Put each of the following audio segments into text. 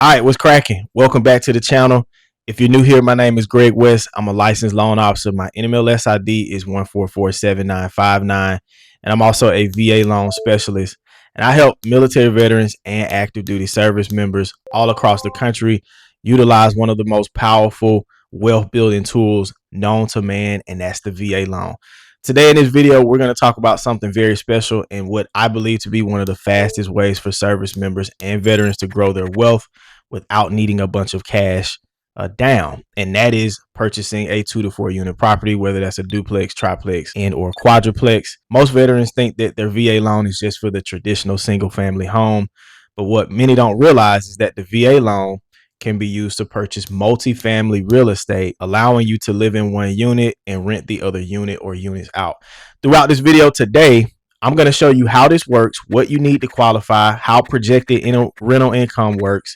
All right, what's cracking? Welcome back to the channel. If you're new here, my name is Greg West. I'm a licensed loan officer. My NMLS ID is 1447959, and I'm also a VA loan specialist. And I help military veterans and active duty service members all across the country utilize one of the most powerful wealth building tools known to man, and that's the VA loan. Today in this video, we're going to talk about something very special and what I believe to be one of the fastest ways for service members and veterans to grow their wealth without needing a bunch of cash down. And that is purchasing a 2 to 4 unit property, whether that's a duplex, triplex, and or quadruplex. Most veterans think that their VA loan is just for the traditional single family home. But what many don't realize is that the VA loan can be used to purchase multifamily real estate, allowing you to live in one unit and rent the other unit or units out. Throughout this video today, I'm going to show you how this works, what you need to qualify, how projected rental income works,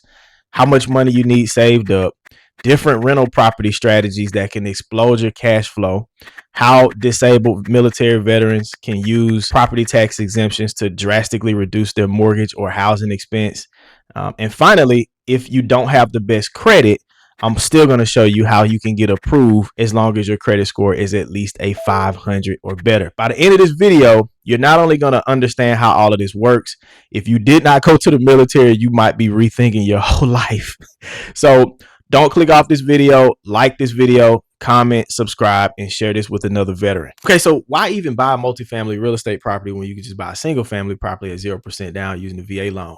how much money you need saved up, different rental property strategies that can explode your cash flow, how disabled military veterans can use property tax exemptions to drastically reduce their mortgage or housing expense. And finally, if you don't have the best credit, I'm still going to show you how you can get approved as long as your credit score is at least a 500 or better. By the end of this video, you're not only going to understand how all of this works. If you did not go to the military, you might be rethinking your whole life. So don't click off this video, like this video, comment, subscribe, and share this with another veteran. Okay, so why even buy a multifamily real estate property when you can just buy a single family property at 0% down using the VA loan?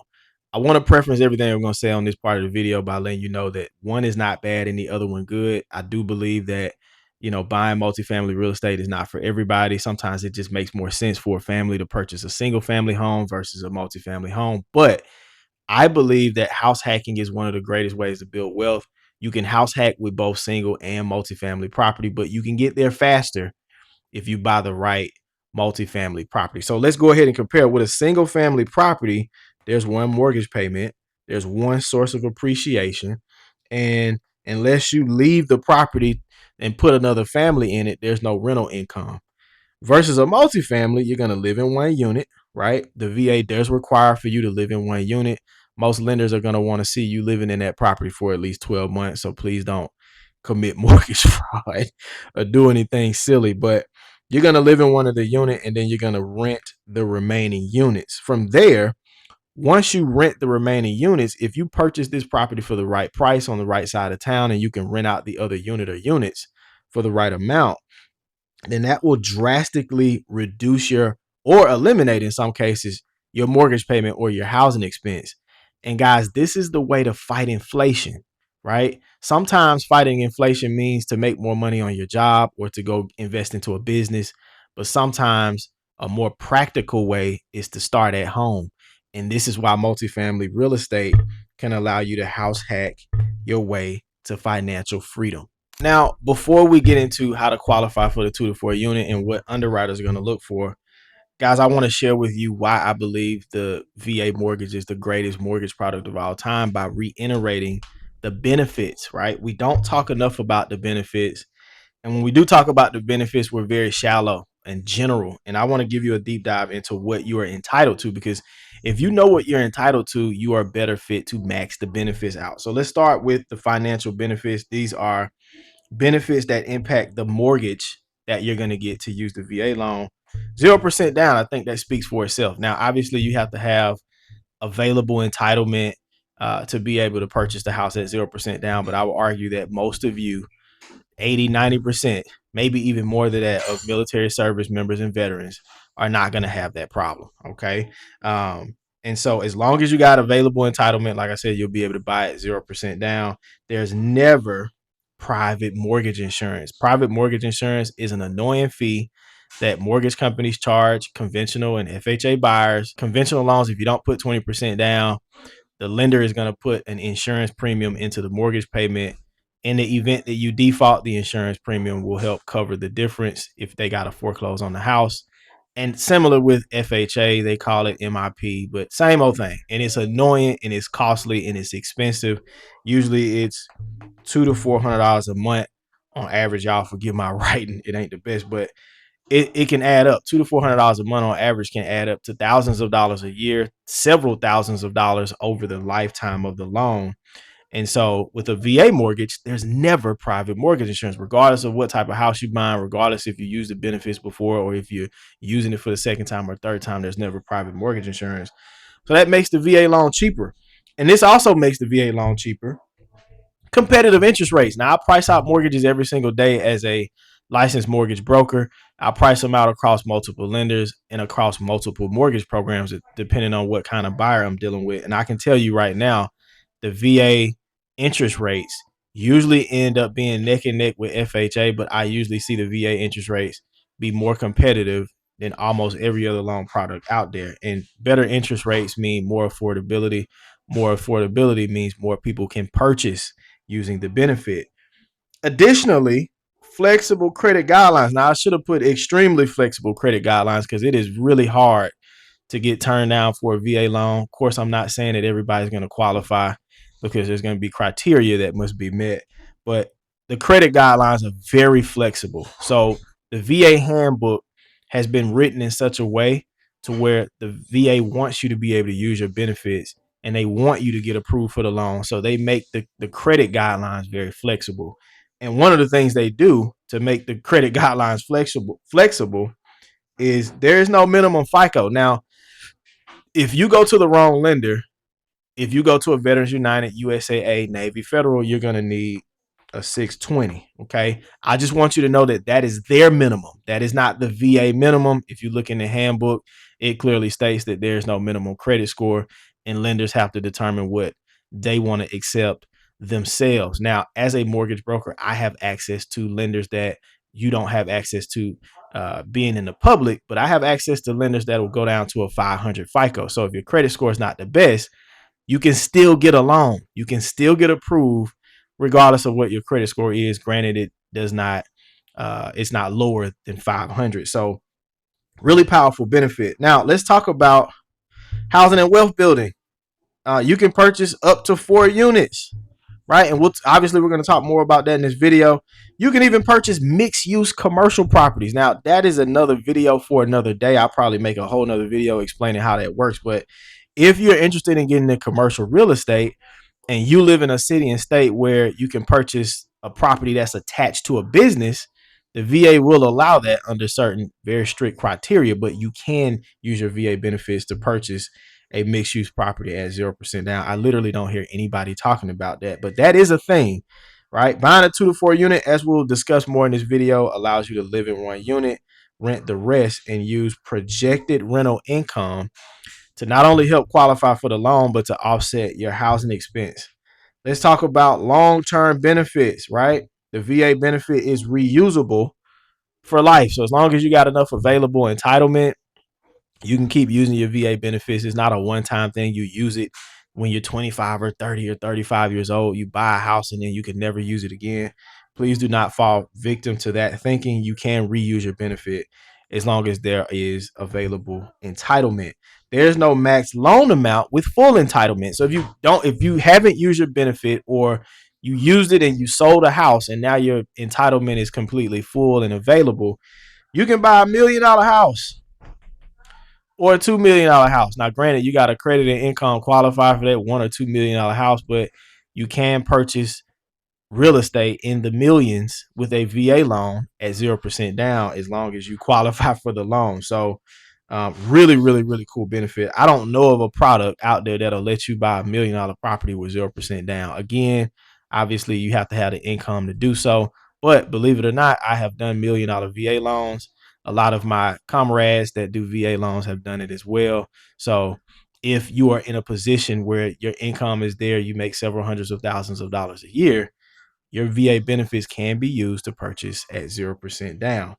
I want to preference everything I'm going to say on this part of the video by letting you know that one is not bad and the other one good. I do believe that, buying multifamily real estate is not for everybody. Sometimes it just makes more sense for a family to purchase a single family home versus a multifamily home. But I believe that house hacking is one of the greatest ways to build wealth. You can house hack with both single and multifamily property, but you can get there faster if you buy the right multifamily property. So let's go ahead and compare. With a single family property, there's one mortgage payment, there's one source of appreciation, and unless you leave the property and put another family in it, there's no rental income. Versus a multifamily, you're going to live in one unit, right? The VA does require for you to live in one unit. Most lenders are going to want to see you living in that property for at least 12 months. So please don't commit mortgage fraud or do anything silly. But you're going to live in one of the unit and then you're going to rent the remaining units. From there, once you rent the remaining units, if you purchase this property for the right price on the right side of town and you can rent out the other unit or units for the right amount, then that will drastically reduce or eliminate in some cases your mortgage payment or your housing expense. And guys, this is the way to fight inflation, right? Sometimes fighting inflation means to make more money on your job or to go invest into a business, but sometimes a more practical way is to start at home. And this is why multifamily real estate can allow you to house hack your way to financial freedom. Now, before we get into how to qualify for the 2 to 4 unit and what underwriters are going to look for, guys, I want to share with you why I believe the VA mortgage is the greatest mortgage product of all time by reiterating the benefits, right? We don't talk enough about the benefits. And when we do talk about the benefits, we're very shallow and general. And I want to give you a deep dive into what you are entitled to, because if you know what you're entitled to, you are better fit to max the benefits out. So let's start with the financial benefits. These are benefits that impact the mortgage that you're going to get to use the VA loan. 0% down, I think that speaks for itself. Now, obviously, you have to have available entitlement to be able to purchase the house at 0% down. But I will argue that most of you, 80–90%, maybe even more than that, of military service members and veterans are not going to have that problem. Okay. And so as long as you got available entitlement, like I said, you'll be able to buy it 0% down. There's never private mortgage insurance. Private mortgage insurance is an annoying fee that mortgage companies charge conventional and FHA buyers. Conventional loans, if you don't put 20% down, the lender is going to put an insurance premium into the mortgage payment. In the event that you default, the insurance premium will help cover the difference if they got to foreclose on the house. And similar with FHA, they call it MIP, but same old thing. And it's annoying and it's costly and it's expensive. Usually it's $200 to $400 a month on average. Y'all forgive my writing, it ain't the best, but it can add up. $200 to $400 a month on average can add up to thousands of dollars a year, several thousands of dollars over the lifetime of the loan. And so with a VA mortgage, there's never private mortgage insurance, regardless of what type of house you buy, regardless if you used the benefits before or if you're using it for the second time or third time, there's never private mortgage insurance. So that makes the VA loan cheaper. And this also makes the VA loan cheaper. Competitive interest rates. Now, I price out mortgages every single day as a licensed mortgage broker. I price them out across multiple lenders and across multiple mortgage programs, depending on what kind of buyer I'm dealing with. And I can tell you right now, the VA interest rates usually end up being neck and neck with FHA, but I usually see the VA interest rates be more competitive than almost every other loan product out there. And better interest rates mean more affordability. More affordability means more people can purchase using the benefit. Additionally, flexible credit guidelines. Now, I should have put extremely flexible credit guidelines because it is really hard to get turned down for a VA loan. Of course, I'm not saying that everybody's going to qualify because there's going to be criteria that must be met, but the credit guidelines are very flexible. So the VA handbook has been written in such a way to where the VA wants you to be able to use your benefits and they want you to get approved for the loan. So they make the credit guidelines very flexible. And one of the things they do to make the credit guidelines flexible is there is no minimum FICO. Now, if you go to the wrong lender, if you go to a Veterans United, USAA, Navy Federal, you're going to need a 620. Okay. I just want you to know that that is their minimum. That is not the VA minimum. If you look in the handbook, it clearly states that there's no minimum credit score and lenders have to determine what they want to accept themselves. Now, as a mortgage broker, I have access to lenders that you don't have access to being in the public, but I have access to lenders that will go down to a 500 FICO. So if your credit score is not the best, you can still get a loan. You can still get approved regardless of what your credit score is. Granted, it does not, it's not lower than 500. So really powerful benefit. Now let's talk about housing and wealth building. You can purchase up to 4 units, right? And obviously we're going to talk more about that in this video. You can even purchase mixed use commercial properties. Now that is another video for another day. I'll probably make a whole nother video explaining how that works. But if you're interested in getting into commercial real estate and you live in a city and state where you can purchase a property that's attached to a business, the VA will allow that under certain very strict criteria, but you can use your VA benefits to purchase a mixed use property at 0% down. I literally don't hear anybody talking about that, but that is a thing, right? Buying a 2 to 4 unit, as we'll discuss more in this video, allows you to live in one unit, rent the rest, and use projected rental income to not only help qualify for the loan, but to offset your housing expense. Let's talk about long-term benefits, right? The VA benefit is reusable for life. So as long as you got enough available entitlement, you can keep using your VA benefits. It's not a one-time thing. You use it when you're 25 or 30 or 35 years old. You buy a house and then you can never use it again. Please do not fall victim to that thinking. You can reuse your benefit as long as there is available entitlement. There's no max loan amount with full entitlement. So if you haven't used your benefit or you used it and you sold a house and now your entitlement is completely full and available, you can buy $1 million house or a $2 million house. Now, granted, you got a credit and income qualify for that $1 or $2 million house, but you can purchase real estate in the millions with a VA loan at 0% down as long as you qualify for the loan. So really, really, really cool benefit. I don't know of a product out there that'll let you buy $1 million property with 0% down. Again, obviously you have to have the income to do so, but believe it or not, I have done $1 million VA loans. A lot of my comrades that do VA loans have done it as well. So if you are in a position where your income is there, you make several hundreds of thousands of dollars a year, your VA benefits can be used to purchase at 0% down.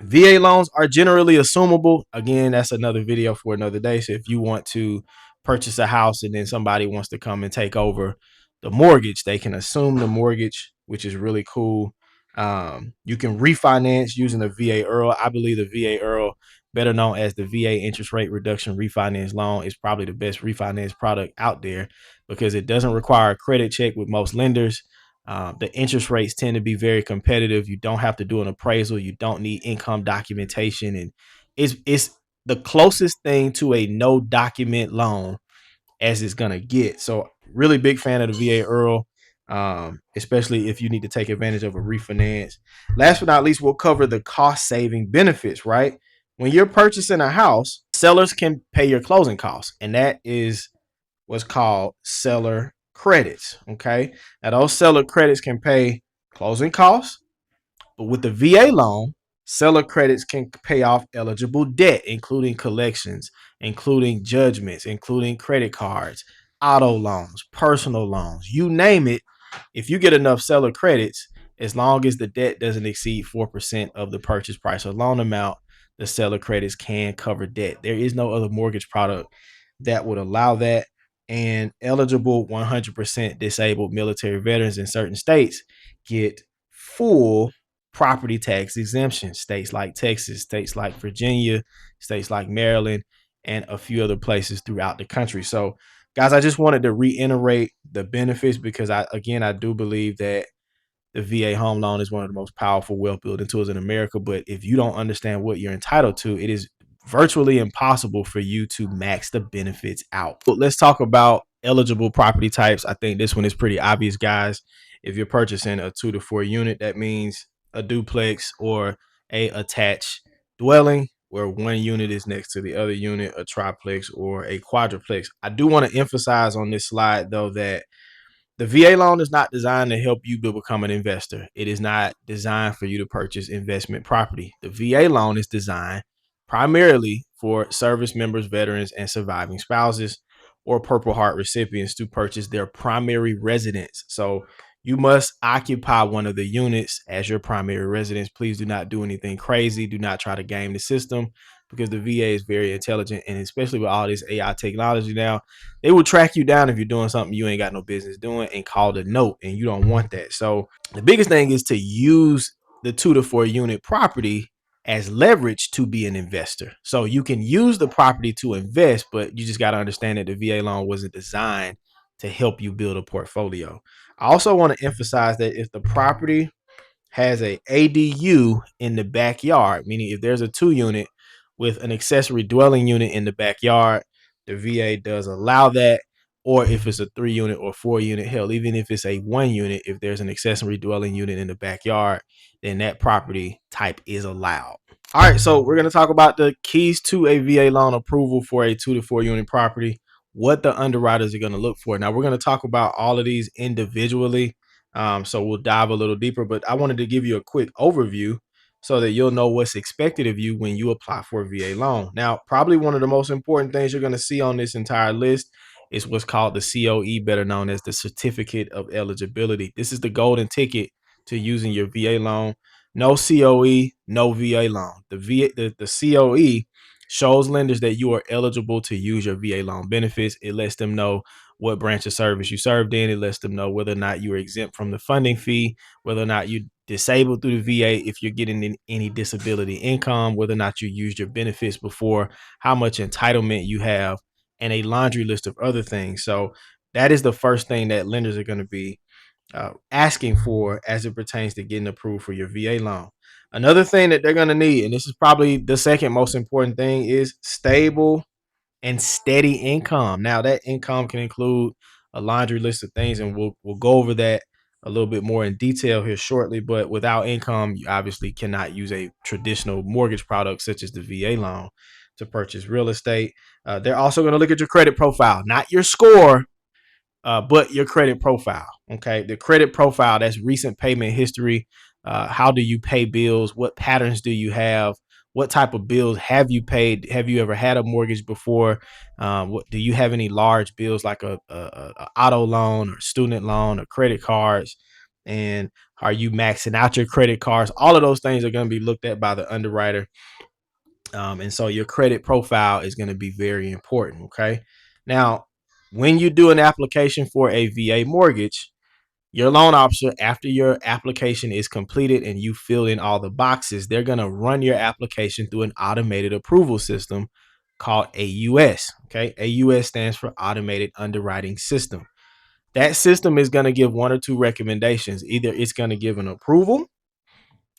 VA loans are generally assumable. Again, that's another video for another day. So if you want to purchase a house and then somebody wants to come and take over the mortgage, they can assume the mortgage, which is really cool. You can refinance using the VA IRRRL. I believe the VA IRRRL, better known as the VA interest rate reduction refinance loan, is probably the best refinance product out there because it doesn't require a credit check with most lenders. The interest rates tend to be very competitive. You don't have to do an appraisal. You don't need income documentation, and it's the closest thing to a no document loan as it's gonna get. So really big fan of the VA Earl, especially if you need to take advantage of a refinance. Last but not least, we'll cover the cost saving benefits, right? When you're purchasing a house, sellers can pay your closing costs, and that is what's called seller credits. Okay. Now those seller credits can pay closing costs, but with the VA loan, seller credits can pay off eligible debt, including collections, including judgments, including credit cards, auto loans, personal loans, you name it. If you get enough seller credits, as long as the debt doesn't exceed 4% of the purchase price or loan amount, the seller credits can cover debt. There is no other mortgage product that would allow that. And eligible 100% disabled military veterans in certain states get full property tax exemption. States like Texas, states like Virginia, states like Maryland, and a few other places throughout the country. So, guys, I just wanted to reiterate the benefits because I do believe that the VA home loan is one of the most powerful wealth building tools in America. But if you don't understand what you're entitled to, it is virtually impossible for you to max the benefits out. But let's talk about eligible property types. I think this one is pretty obvious, guys. If you're purchasing a 2 to 4 unit, that means a duplex or a attached dwelling where one unit is next to the other unit, a triplex or a quadruplex. I do want to emphasize on this slide, though, that the VA loan is not designed to help you to become an investor. It is not designed for you to purchase investment property. The VA loan is designed primarily for service members, veterans, and surviving spouses or Purple Heart recipients to purchase their primary residence. So you must occupy one of the units as your primary residence. Please do not do anything crazy. Do not try to game the system because the VA is very intelligent, and especially with all this AI technology now, they will track you down if you're doing something you ain't got no business doing and call it a note, and you don't want that. So the biggest thing is to use the 2 to 4 unit property as leverage to be an investor. So you can use the property to invest, but you just got to understand that the VA loan wasn't designed to help you build a portfolio. I also want to emphasize that if the property has a ADU in the backyard, meaning if there's a 2 unit with an accessory dwelling unit in the backyard, the VA does allow that. Or if it's a 3 unit or 4 unit, hell, even if it's a 1 unit, if there's an accessory dwelling unit in the backyard, then that property type is allowed. All right, so we're going to talk about the keys to a VA loan approval for a 2 to 4 unit property, what the underwriters are going to look for. Now, we're going to talk about all of these individually. So we'll dive a little deeper, but I wanted to give you a quick overview so that you'll know what's expected of you when you apply for a VA loan. Now, probably one of the most important things you're going to see on this entire list is what's called the COE, better known as the Certificate of Eligibility. This is the golden ticket to using your VA loan. No COE, no VA loan. The COE shows lenders that you are eligible to use your VA loan benefits. It lets them know what branch of service you served in. It lets them know whether or not you are exempt from the funding fee, whether or not you disabled through the VA, if you're getting any disability income, whether or not you used your benefits before, how much entitlement you have, and a laundry list of other things. So that is the first thing that lenders are going to be asking for as it pertains to getting approved for your VA loan. Another thing that they're going to need, and this is probably the second most important thing, is stable and steady income. Now, that income can include a laundry list of things, and we'll go over that a little bit more in detail here shortly. But without income, you obviously cannot use a traditional mortgage product such as the VA loan to purchase real estate. They're also going to look at your credit profile, not your score, but your credit profile. Okay, the credit profile, that's recent payment history. How do you pay bills? What patterns do you have? What type of bills have you paid? Have you ever had a mortgage before? What do you have any large bills like a auto loan or student loan or credit cards? And are you maxing out your credit cards? All of those things are going to be looked at by the underwriter. And so your credit profile is going to be very important. Okay. Now, when you do an application for a VA mortgage, your loan officer, after your application is completed and you fill in all the boxes, they're going to run your application through an automated approval system called AUS. Okay. AUS stands for Automated Underwriting System. That system is going to give one or two recommendations. Either it's going to give an approval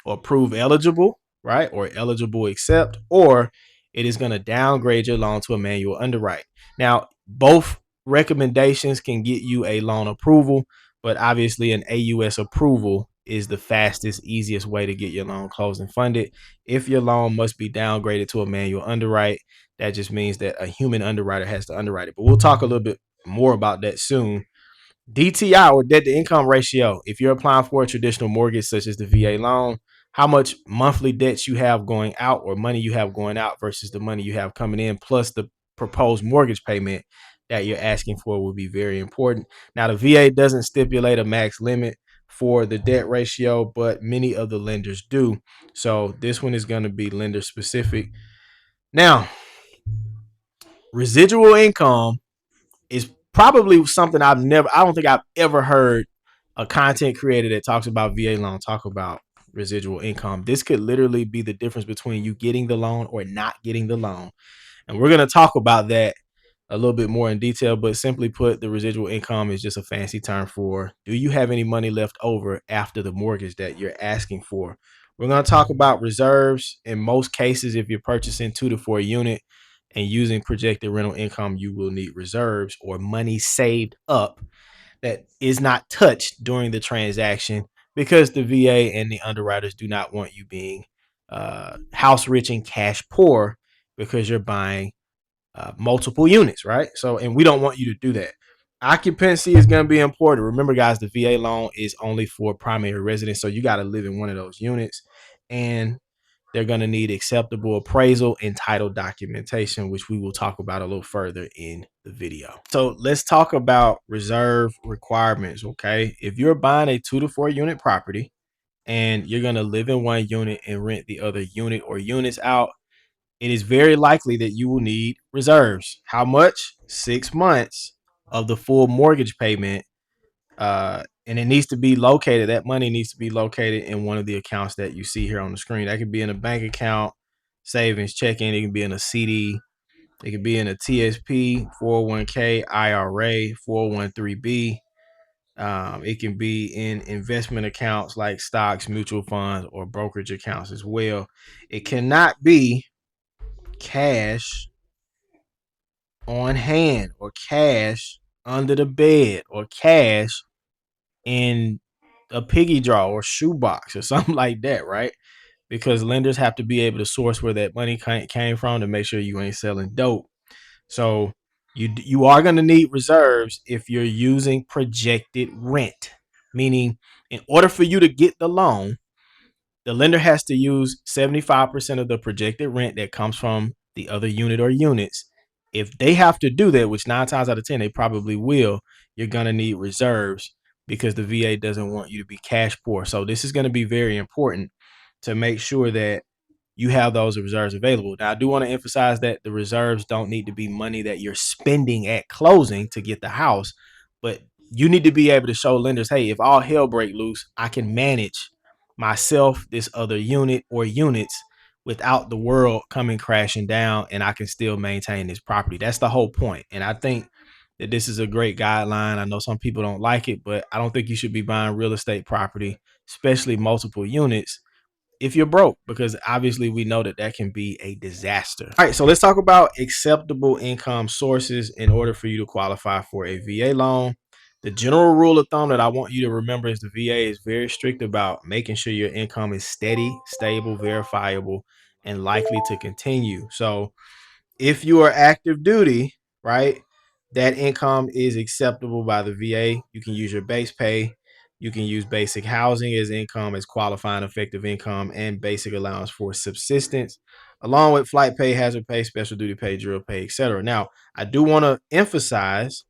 or approve eligible, right? Or eligible accept, or it is going to downgrade your loan to a manual underwrite. Now, both recommendations can get you a loan approval, but obviously an AUS approval is the fastest, easiest way to get your loan closed and funded. If your loan must be downgraded to a manual underwrite, that just means that a human underwriter has to underwrite it. But we'll talk a little bit more about that soon. DTI, or debt to income ratio. If you're applying for a traditional mortgage such as the VA loan, how much monthly debts you have going out or money you have going out versus the money you have coming in, plus the proposed mortgage payment that you're asking for, will be very important. Now, the VA doesn't stipulate a max limit for the debt ratio, but many of the lenders do. So this one is going to be lender specific. Now, residual income is probably something I don't think I've ever heard a content creator that talks about VA loan talk about residual income. This could literally be the difference between you getting the loan or not getting the loan. And we're going to talk about that a little bit more in detail, but simply put, the residual income is just a fancy term for, do you have any money left over after the mortgage that you're asking for? We're going to talk about reserves. In most cases, if you're purchasing 2 to 4 unit and using projected rental income, you will need reserves or money saved up that is not touched during the transaction, because the VA and the underwriters do not want you being house rich and cash poor because you're buying multiple units, right? So, and we don't want you to do that. Occupancy is going to be important. Remember, guys, the VA loan is only for primary residence, so you got to live in one of those units, and they're going to need acceptable appraisal and title documentation, which we will talk about a little further in the video. So let's talk about reserve requirements, okay? If you're buying a 2 to 4 unit property and you're going to live in one unit and rent the other unit or units out, it is very likely that you will need reserves. How much? 6 months of the full mortgage payment. And it needs to be located. That money needs to be located in one of the accounts that you see here on the screen. That could be in a bank account, savings, checking. It can be in a CD. It could be in a TSP, 401k, IRA, 401(b). It can be in investment accounts like stocks, mutual funds, or brokerage accounts as well. It cannot be cash on hand or cash under the bed or cash in a piggy drawer or shoebox or something like that, right? Because lenders have to be able to source where that money came from to make sure you ain't selling dope. So you are going to need reserves if you're using projected rent, meaning in order for you to get the loan, the lender has to use 75% of the projected rent that comes from the other unit or units. If they have to do that, which 9 times out of 10 they probably will, you're going to need reserves because the VA doesn't want you to be cash poor. So this is going to be very important to make sure that you have those reserves available. Now, I do want to emphasize that the reserves don't need to be money that you're spending at closing to get the house, but you need to be able to show lenders, hey, if all hell break loose, I can manage myself, this other unit or units without the world coming crashing down, and I can still maintain this property. That's the whole point. And I think that this is a great guideline. I know some people don't like it, but I don't think you should be buying real estate property, especially multiple units, if you're broke, because obviously we know that that can be a disaster. All right, so let's talk about acceptable income sources in order for you to qualify for a VA loan. The general rule of thumb that I want you to remember is the VA is very strict about making sure your income is steady, stable, verifiable, and likely to continue. So if you are active duty, right, that income is acceptable by the VA. You can use your base pay. You can use basic housing as income, as qualifying effective income, and basic allowance for subsistence, along with flight pay, hazard pay, special duty pay, drill pay, etc. Now, I do want to emphasize,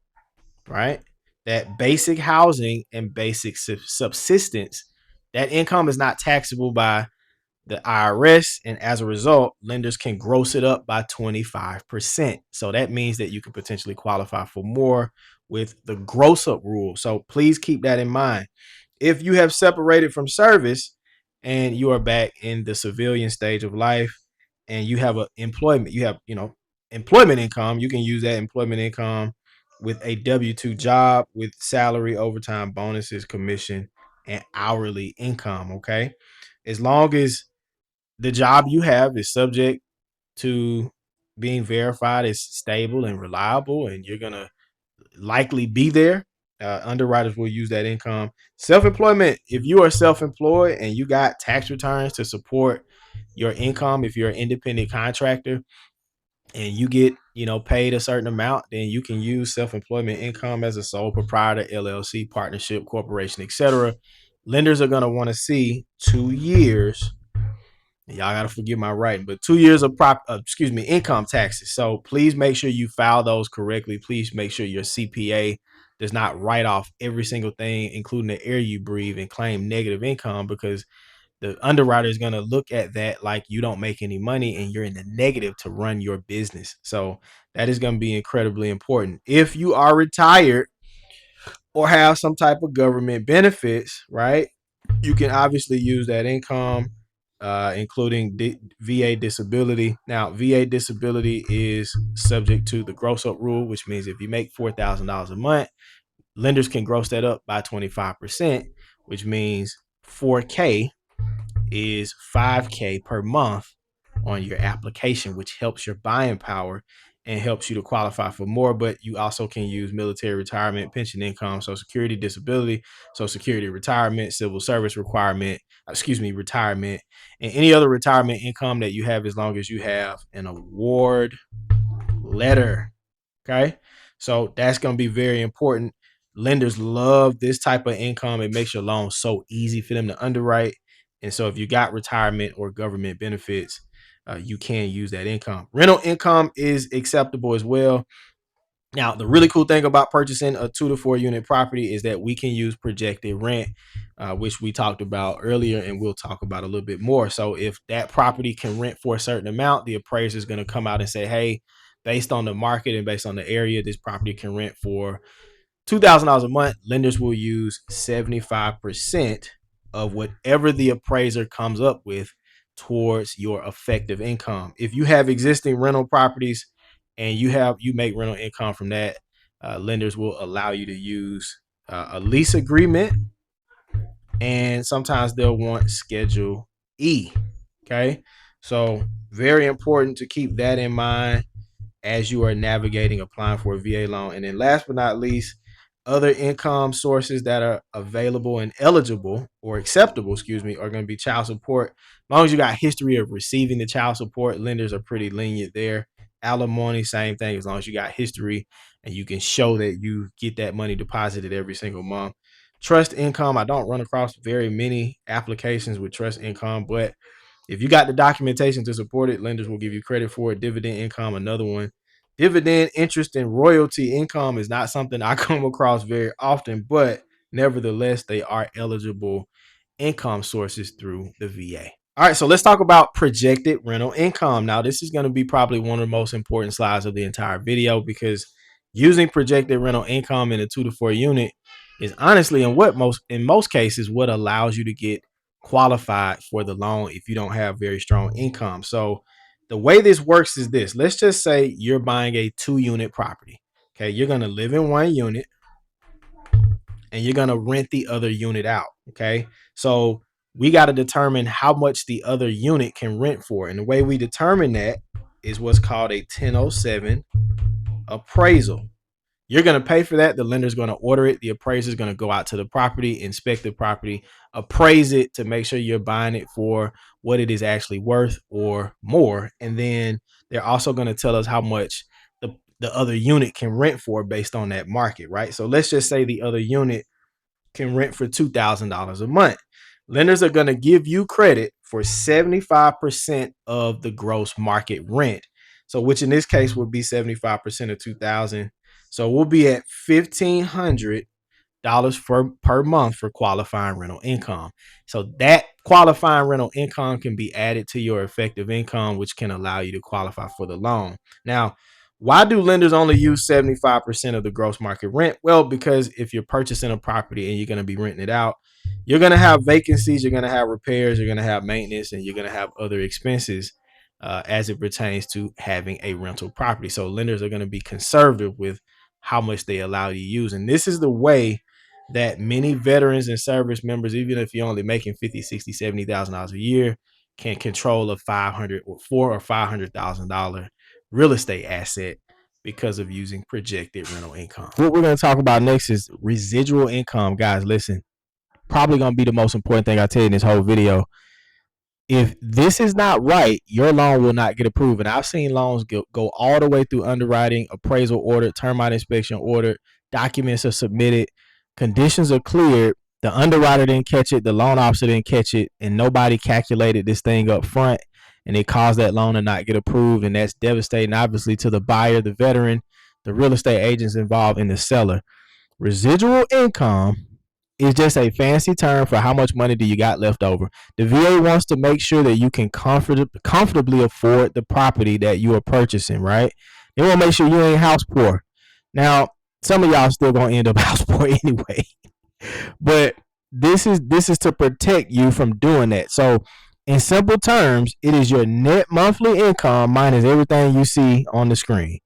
right, that basic housing and basic subsistence, that income is not taxable by the IRS, and as a result, lenders can gross it up by 25%. So that means that you could potentially qualify for more with the gross up rule. So please keep that in mind. If you have separated from service and you are back in the civilian stage of life and you have employment, you have, employment income, you can use that employment income with a W-2 job with salary, overtime, bonuses, commission, and hourly income. Okay. As long as the job you have is subject to being verified as stable and reliable, and you're going to likely be there, underwriters will use that income. Self-employment, if you are self-employed and you got tax returns to support your income, if you're an independent contractor and you get paid a certain amount, then you can use self-employment income as a sole proprietor, LLC, partnership, corporation, etc. Lenders are going to want to see 2 years. Y'all gotta forgive my writing, but 2 years of income taxes. So please make sure you file those correctly. Please make sure your CPA does not write off every single thing, including the air you breathe, and claim negative income, because the underwriter is gonna look at that like you don't make any money and you're in the negative to run your business. So that is gonna be incredibly important. If you are retired or have some type of government benefits, right? You can obviously use that income, including VA disability. Now, VA disability is subject to the gross up rule, which means if you make $4,000 a month, lenders can gross that up by 25%, which means 4K is 5K per month on your application, which helps your buying power and helps you to qualify for more. But you also can use military retirement, pension income, Social Security, disability, Social Security retirement, civil service retirement, and any other retirement income that you have, as long as you have an award letter. Okay. So that's going to be very important. Lenders love this type of income. It makes your loan so easy for them to underwrite. And so if you got retirement or government benefits, you can use that income. Rental income is acceptable as well. Now, the really cool thing about purchasing a 2 to 4 unit property is that we can use projected rent, which we talked about earlier, and we'll talk about a little bit more. So if that property can rent for a certain amount, the appraiser is going to come out and say, hey, based on the market and based on the area, this property can rent for $2,000 a month. Lenders will use 75% of whatever the appraiser comes up with towards your effective income. If you have existing rental properties and you make rental income from that, lenders will allow you to use a lease agreement, and sometimes they'll want Schedule E. Okay, so very important to keep that in mind as you are navigating applying for a VA loan. And then last but not least, other income sources that are available and eligible or acceptable, are going to be child support. As long as you got history of receiving the child support, lenders are pretty lenient there. Alimony, same thing, as long as you got history and you can show that you get that money deposited every single month. Trust income, I don't run across very many applications with trust income, but if you got the documentation to support it, lenders will give you credit for it. Dividend income, another one. Dividend, interest, and royalty income is not something I come across very often, but nevertheless, they are eligible income sources through the VA. All right, so let's talk about projected rental income. Now, this is going to be probably one of the most important slides of the entire video, because using projected rental income in a 2 to 4 unit is honestly in most cases what allows you to get qualified for the loan if you don't have very strong income. So the way this works is this. Let's just say you're buying a 2 unit property. Okay, you're going to live in 1 unit and you're going to rent the other unit out. Okay, so we got to determine how much the other unit can rent for. And the way we determine that is what's called a 1007 appraisal. You're going to pay for that. The lender's going to order it. The appraiser is going to go out to the property, inspect the property, appraise it to make sure you're buying it for what it is actually worth or more. And then they're also going to tell us how much the other unit can rent for based on that market, right? So let's just say the other unit can rent for $2,000 a month. Lenders are going to give you credit for 75% of the gross market rent. So which in this case would be 75% of 2,000. So we'll be at $1,500 per month for qualifying rental income. So that qualifying rental income can be added to your effective income, which can allow you to qualify for the loan. Now, why do lenders only use 75% of the gross market rent? Well, because if you're purchasing a property and you're going to be renting it out, you're going to have vacancies, you're going to have repairs, you're going to have maintenance, and you're going to have other expenses as it pertains to having a rental property. So lenders are going to be conservative with how much they allow you to use. And this is the way that many veterans and service members, even if you're only making $50,000, $60,000, $70,000 a year, can control a $400,000 or $500,000 real estate asset because of using projected rental income. What we're going to talk about next is residual income. Guys, listen, probably going to be the most important thing I tell you in this whole video. If this is not right, your loan will not get approved. And I've seen loans go all the way through underwriting, appraisal ordered, termite inspection ordered, documents are submitted, conditions are cleared, the underwriter didn't catch it, the loan officer didn't catch it, and nobody calculated this thing up front, and it caused that loan to not get approved. And that's devastating, obviously, to the buyer, the veteran, the real estate agents involved, and the seller. Residual income is just a fancy term for how much money do you got left over. The VA wants to make sure that you can comfortably afford the property that you are purchasing, right? They want to make sure you ain't house poor. Now, some of y'all still gonna end up house poor anyway, but this is to protect you from doing that. So, in simple terms, it is your net monthly income minus everything you see on the screen.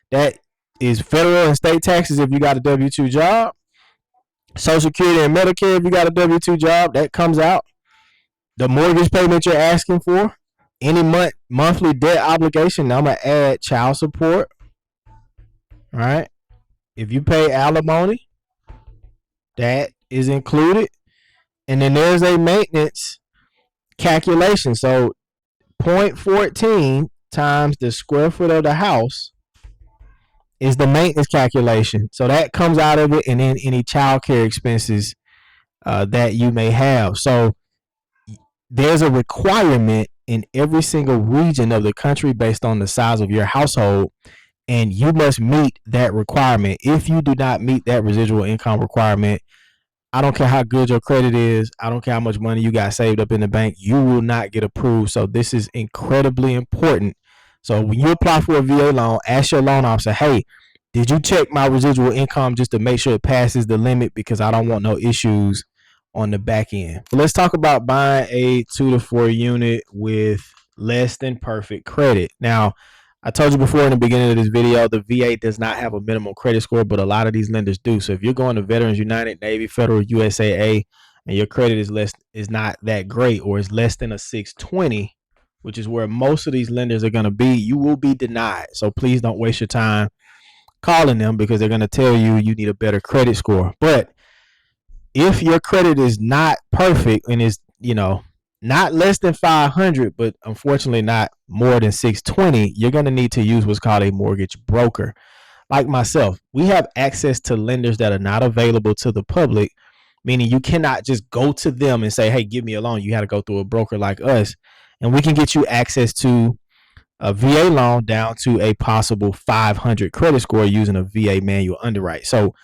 That is federal and state taxes if you got a W-2 job. Social Security and Medicare, if you got a W-2 job, that comes out. The mortgage payment you're asking for, any monthly debt obligation. Now I'm going to add child support. All right. If you pay alimony, that is included. And then there's a maintenance calculation. So 0.14 times the square foot of the house is the maintenance calculation. So that comes out of it, and then any child care expenses that you may have. So there's a requirement in every single region of the country based on the size of your household, and you must meet that requirement. If you do not meet that residual income requirement, I don't care how good your credit is, I don't care how much money you got saved up in the bank, you will not get approved. So this is incredibly important. So when you apply for a VA loan, ask your loan officer, hey, did you check my residual income just to make sure it passes the limit, because I don't want no issues on the back end. Let's talk about buying a 2 to 4 unit with less than perfect credit. Now, I told you before in the beginning of this video, the VA does not have a minimum credit score, but a lot of these lenders do. So if you're going to Veterans United, Navy, Federal, USAA, and your credit is not that great, or is less than a 620, which is where most of these lenders are going to be, you will be denied. So please don't waste your time calling them, because they're going to tell you you need a better credit score. But if your credit is not perfect and is, not less than 500, but unfortunately not more than 620, you're going to need to use what's called a mortgage broker. Like myself, we have access to lenders that are not available to the public, meaning you cannot just go to them and say, hey, give me a loan. You got to go through a broker like us, and we can get you access to a VA loan down to a possible 500 credit score using a VA manual underwrite. So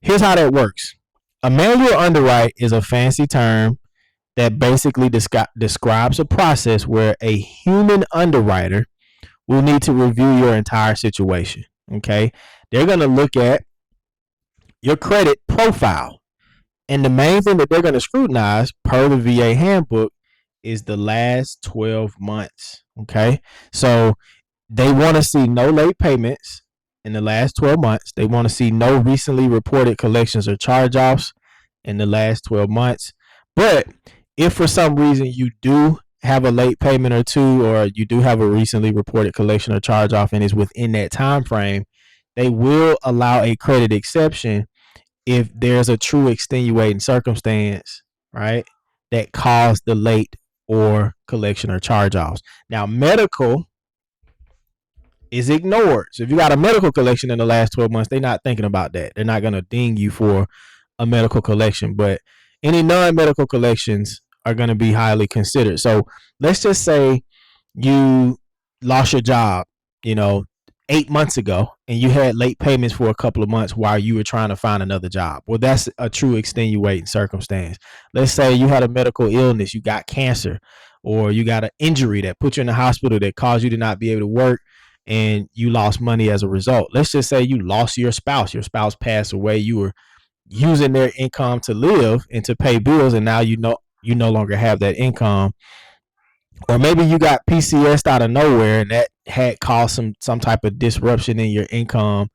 here's how that works. A manual underwrite is a fancy term that basically describes a process where a human underwriter will need to review your entire situation. Okay, they're going to look at your credit profile, and the main thing that they're going to scrutinize per the VA handbook is the last 12 months. Okay, so they want to see no late payments in the last 12 months. They want to see no recently reported collections or charge-offs in the last 12 months. But if for some reason you do have a late payment or two, or you do have a recently reported collection or charge-off and is within that time frame, they will allow a credit exception if there's a true extenuating circumstance, right, that caused the late or collection or charge-offs. Now, medical is ignored. So if you got a medical collection in the last 12 months, they're not thinking about that. They're not going to ding you for a medical collection, but any non-medical collections are going to be highly considered. So let's just say you lost your job, 8 months ago, and you had late payments for a couple of months while you were trying to find another job. Well, that's a true extenuating circumstance. Let's say you had a medical illness, you got cancer, or you got an injury that put you in the hospital that caused you to not be able to work, and you lost money as a result. Let's just say you lost your spouse passed away, you were using their income to live and to pay bills, and now you no longer have that income. Or maybe you got PCS'd out of nowhere, and that had caused some type of disruption in your income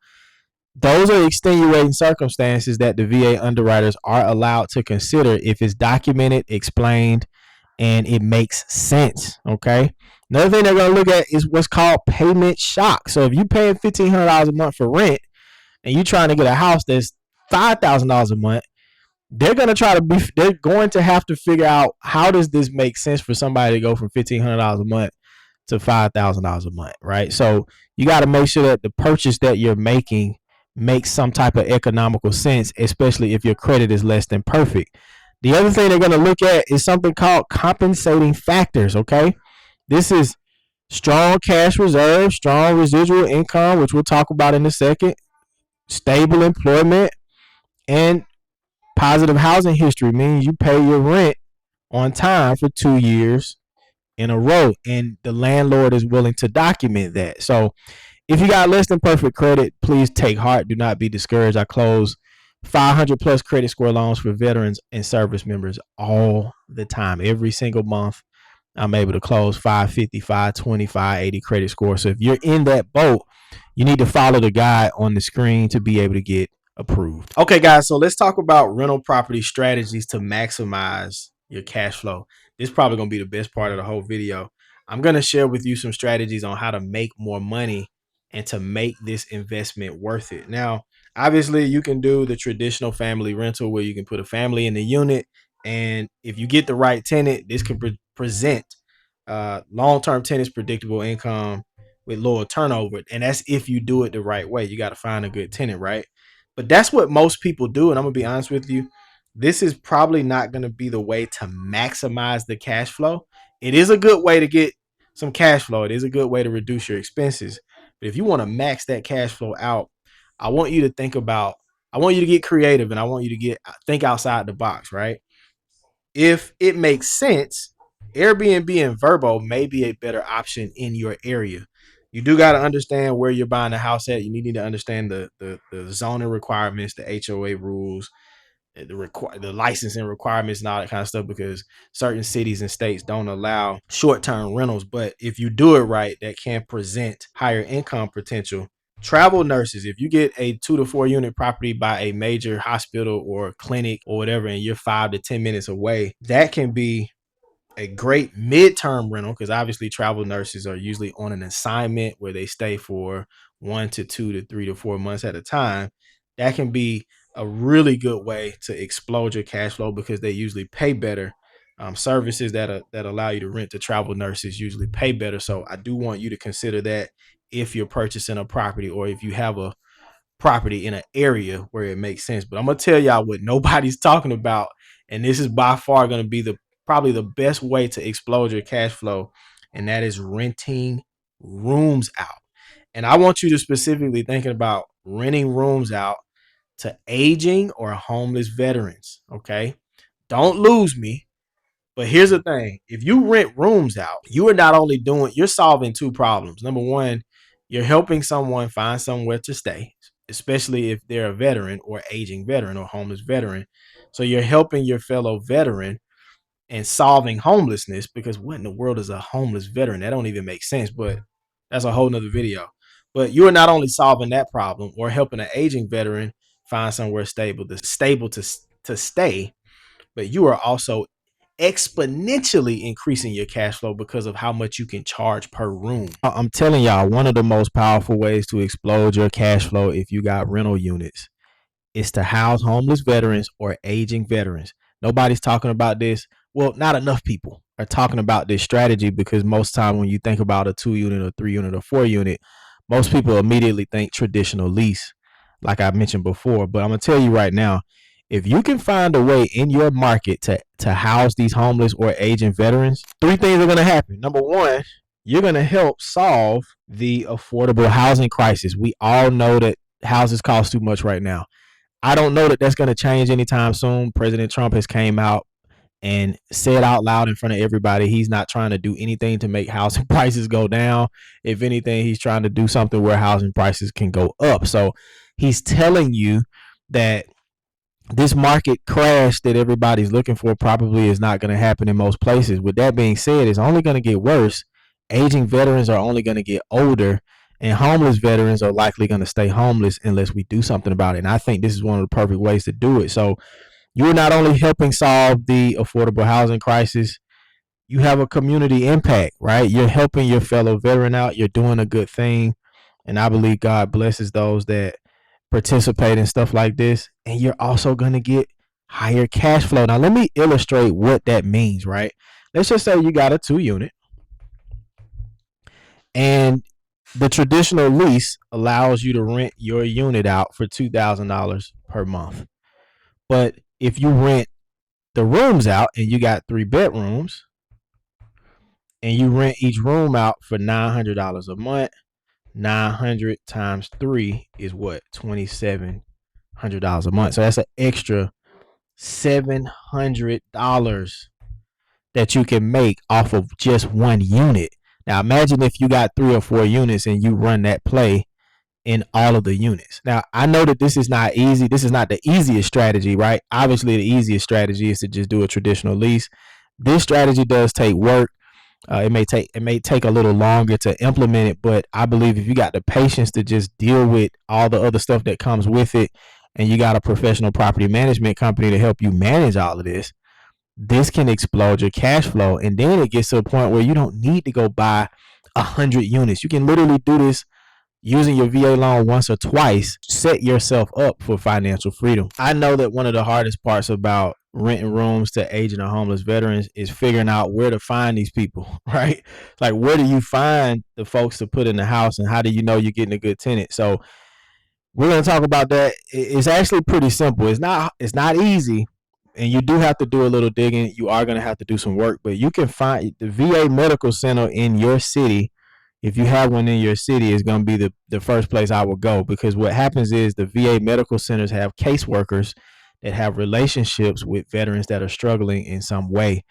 Those are extenuating circumstances that the VA underwriters are allowed to consider if it's documented, explained, and it makes sense. Okay. Another thing they're going to look at is what's called payment shock. So if you're paying $1,500 a month for rent and you're trying to get a house that's $5,000 a month, they're going to they're going to have to figure out, how does this make sense for somebody to go from $1,500 a month to $5,000 a month, right? So you got to make sure that the purchase that you're making makes some type of economical sense, especially if your credit is less than perfect. The other thing they're going to look at is something called compensating factors, okay? This is strong cash reserve, strong residual income, which we'll talk about in a second, stable employment, and positive housing history, meaning you pay your rent on time for 2 years in a row, and the landlord is willing to document that. So if you got less than perfect credit, please take heart. Do not be discouraged. I close 500 plus credit score loans for veterans and service members all the time. Every single month, I'm able to close 550, 520, 580 credit score. So if you're in that boat, you need to follow the guide on the screen to be able to get approved. Okay, guys, so let's talk about rental property strategies to maximize your cash flow. This is probably going to be the best part of the whole video. I'm going to share with you some strategies on how to make more money and to make this investment worth it. Now, obviously, you can do the traditional family rental where you can put a family in the unit, and if you get the right tenant, this can present long-term tenants predictable income with lower turnover. And that's if you do it the right way. You got to find a good tenant, right? But that's what most people do. And I'm going to be honest with you, this is probably not going to be the way to maximize the cash flow. It is a good way to get some cash flow. It is a good way to reduce your expenses. But if you want to max that cash flow out, I want you to I want you to get creative, and I want you to think outside the box, right? If it makes sense, Airbnb and Verbo may be a better option in your area. You do got to understand where you're buying the house at. You need to understand the zoning requirements, the HOA rules, the licensing requirements, and all that kind of stuff, because certain cities and states don't allow short-term rentals. But if you do it right, that can present higher income potential. Travel nurses, if you get a 2 to 4 unit property by a major hospital or clinic or whatever, and you're 5 to 10 minutes away, that can be a great midterm rental, because obviously travel nurses are usually on an assignment where they stay for 1 to 2 to 3 to 4 months at a time. That can be a really good way to explode your cash flow, because they usually pay better. Services that allow you to rent to travel nurses usually pay better. So I do want you to consider that if you're purchasing a property, or if you have a property in an area where it makes sense. But I'm gonna tell y'all what nobody's talking about, and this is by far going to be probably the best way to explode your cash flow, and that is renting rooms out. And I want you to specifically thinking about renting rooms out to aging or homeless veterans. Okay, don't lose me. But here's the thing. If you rent rooms out, you are not only you're solving two problems. Number one, you're helping someone find somewhere to stay, especially if they're a veteran or aging veteran or homeless veteran. So you're helping your fellow veteran and solving homelessness, because what in the world is a homeless veteran? That don't even make sense, but that's a whole nother video. But you are not only solving that problem or helping an aging veteran find somewhere stable to stay, but you are also exponentially increasing your cash flow because of how much you can charge per room. I'm telling y'all, one of the most powerful ways to explode your cash flow if you got rental units is to house homeless veterans or aging veterans. Nobody's talking about this. Well, not enough people are talking about this strategy, because most time when you think about a 2 unit or 3 unit or 4 unit, most people immediately think traditional lease, like I mentioned before. But I'm gonna tell you right now, if you can find a way in your market to house these homeless or aging veterans, three things are gonna happen. Number one, you're gonna help solve the affordable housing crisis. We all know that houses cost too much right now. I don't know that that's going to change anytime soon. President Trump has came out and said out loud in front of everybody he's not trying to do anything to make housing prices go down. If anything, he's trying to do something where housing prices can go up. So he's telling you that this market crash that everybody's looking for probably is not going to happen in most places. With that being said, it's only going to get worse. Aging veterans are only going to get older, And homeless veterans are likely going to stay homeless unless we do something about it. And I think this is one of the perfect ways to do it. So you're not only helping solve the affordable housing crisis, you have a community impact, right? You're helping your fellow veteran out. You're doing a good thing. And I believe God blesses those that participate in stuff like this. And you're also going to get higher cash flow. Now, let me illustrate what that means, right? Let's just say you got a 2 unit, and the traditional lease allows you to rent your unit out for $2,000 per month. But if you rent the rooms out and you got 3 bedrooms and you rent each room out for $900 a month, 900 times 3 is what? $2,700 a month. So that's an extra $700 that you can make off of just one unit. Now imagine if you got 3 or 4 units and you run that play in all of the units. Now I know that this is not easy. This is not the easiest strategy, right? Obviously the easiest strategy is to just do a traditional lease. This strategy does take work. It may take a little longer to implement it, but I believe if you got the patience to just deal with all the other stuff that comes with it, and you got a professional property management company to help you manage all of this can explode your cash flow. And then it gets to a point where you don't need to go buy 100 units. You can literally do this using your VA loan once or twice. Set yourself up for financial freedom. I know that one of the hardest parts about renting rooms to aging or homeless veterans is figuring out where to find these people, right? Like, where do you find the folks to put in the house, and how do you know you're getting a good tenant? So we're going to talk about that. It's actually pretty simple. It's not easy, and you do have to do a little digging. You are going to have to do some work, but you can find the VA medical center in your city. If you have one in your city, is going to be the first place I would go, because what happens is the VA medical centers have caseworkers that have relationships with veterans that are struggling in some way.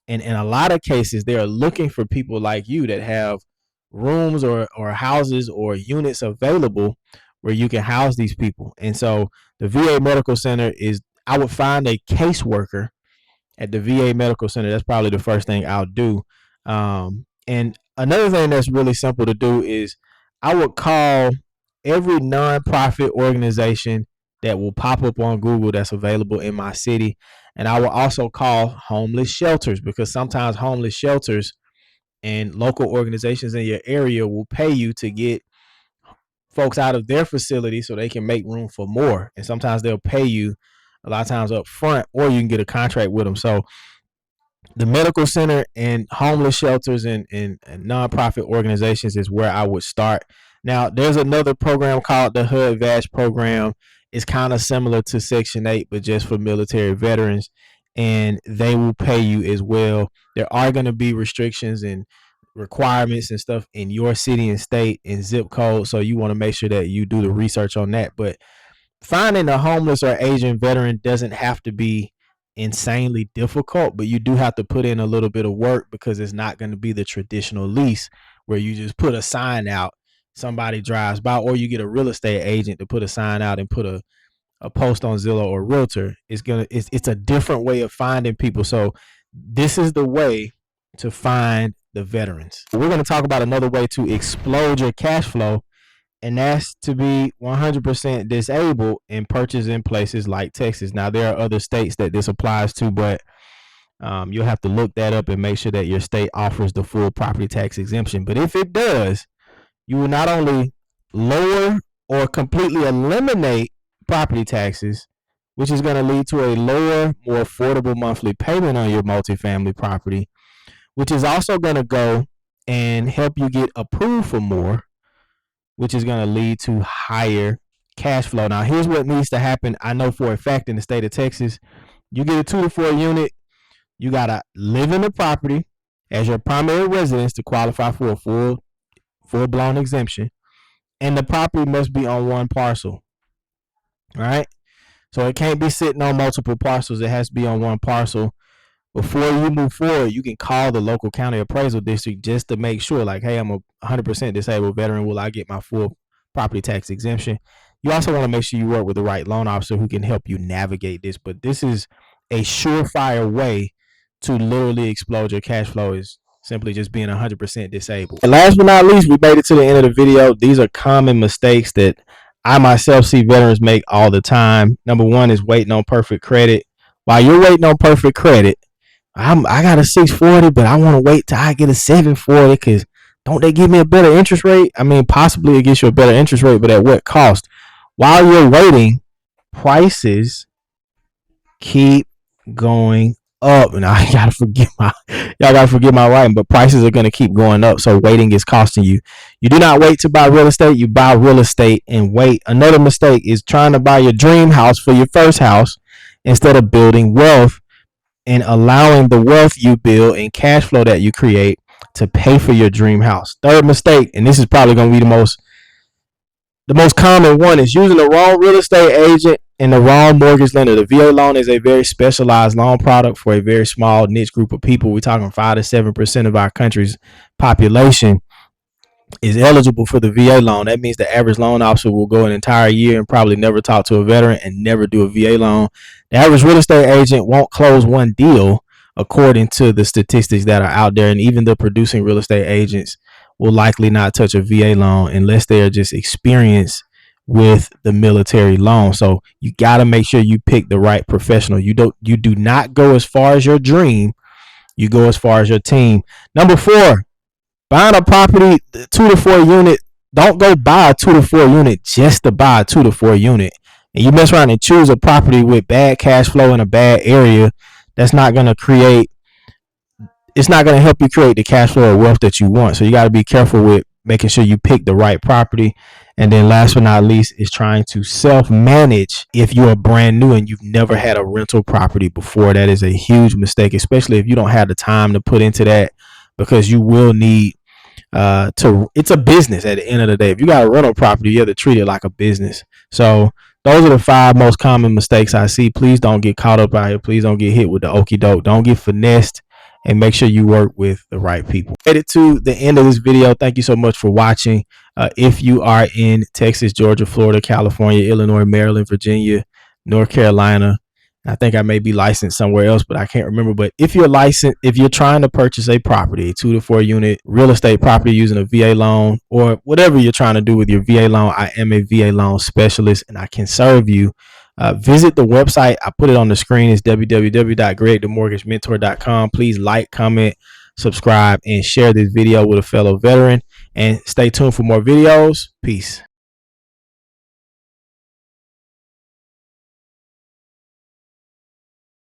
And in a lot of cases, they are looking for people like you that have rooms or houses or units available where you can house these people. And so the VA medical center is, I would find a caseworker at the VA medical center. That's probably the first thing I'll do. And another thing that's really simple to do is I would call every nonprofit organization that will pop up on Google that's available in my city. And I will also call homeless shelters, because sometimes homeless shelters and local organizations in your area will pay you to get folks out of their facility so they can make room for more. And sometimes they'll pay you a lot of times up front, or you can get a contract with them. So the medical center and homeless shelters and nonprofit organizations is where I would start. Now, there's another program called the HUD VASH program. It's kind of similar to Section 8, but just for military veterans, and they will pay you as well. There are going to be restrictions and requirements and stuff in your city and state and zip code, so you want to make sure that you do the research on that. But finding a homeless or Asian veteran doesn't have to be insanely difficult, but you do have to put in a little bit of work, because it's not going to be the traditional lease where you just put a sign out, somebody drives by, or you get a real estate agent to put a sign out and put a post on Zillow or Realtor. It's a different way of finding people. So this is the way to find the veterans. We're going to talk about another way to explode your cash flow, and that's to be 100% disabled and purchase in places like Texas. Now, there are other states that this applies to, but you'll have to look that up and make sure that your state offers the full property tax exemption. But if it does, you will not only lower or completely eliminate property taxes, which is going to lead to a lower, more affordable monthly payment on your multifamily property, which is also going to go and help you get approved for more, which is going to lead to higher cash flow. Now, here's what needs to happen. I know for a fact in the state of Texas, you get a 2 to 4 unit, you got to live in the property as your primary residence to qualify for a full-blown exemption, and the property must be on one parcel. All right? So it can't be sitting on multiple parcels. It has to be on one parcel. Before you move forward, you can call the local county appraisal district just to make sure, like, hey, I'm a 100% disabled veteran. Will I get my full property tax exemption? You also want to make sure you work with the right loan officer who can help you navigate this. But this is a surefire way to literally explode your cash flow. Is simply just being 100% disabled. And last but not least, we made it to the end of the video. These are common mistakes that I myself see veterans make all the time. Number one is waiting on perfect credit. While you're waiting on perfect credit, I got a 640, but I want to wait till I get a 740 because don't they give me a better interest rate? I mean, possibly it gets you a better interest rate, but at what cost? While you're waiting, prices keep going up, and I gotta forget my writing, but prices are gonna keep going up. So waiting is costing you. You do not wait to buy real estate. You buy real estate and wait. Another mistake is trying to buy your dream house for your first house instead of building wealth and allowing the wealth you build and cash flow that you create to pay for your dream house. Third mistake, and this is probably going to be the most common one, is using the wrong real estate agent and the wrong mortgage lender. The VA loan is a very specialized loan product for a very small niche group of people. We're talking 5 to 7% of our country's population is eligible for the VA loan. That means the average loan officer will go an entire year and probably never talk to a veteran and never do a VA loan. The average real estate agent won't close one deal according to the statistics that are out there, and even the producing real estate agents will likely not touch a VA loan unless they are just experienced with the military loan. So you got to make sure you pick the right professional. You do not go as far as your dream, you go as far as your team. Number 4, buying a property 2 to 4 unit. Don't go buy a 2 to 4 unit just to buy a 2 to 4 unit. And you mess around and choose a property with bad cash flow in a bad area. That's not going to it's not going to help you create the cash flow or wealth that you want. So you got to be careful with making sure you pick the right property. And then last but not least is trying to self-manage if you're brand new and you've never had a rental property before. That is a huge mistake, especially if you don't have the time to put into that, because you will need it's a business at the end of the day. If you got a rental property, you have to treat it like a business. So those are the 5 most common mistakes I see. Please don't get caught up out here. Please don't get hit with the okie doke. Don't get finessed, and make sure you work with the right people. Made it to the end of this video. Thank you so much for watching. If you are in Texas, Georgia, Florida, California, Illinois, Maryland, Virginia, North Carolina, I think I may be licensed somewhere else, but I can't remember. But if you're licensed, if you're trying to purchase a property, a 2 to 4 unit real estate property using a VA loan or whatever you're trying to do with your VA loan, I am a VA loan specialist and I can serve you. Visit the website. I put it on the screen. It's www.gregthemortgagementor.com. Please like, comment, subscribe, and share this video with a fellow veteran. And stay tuned for more videos. Peace.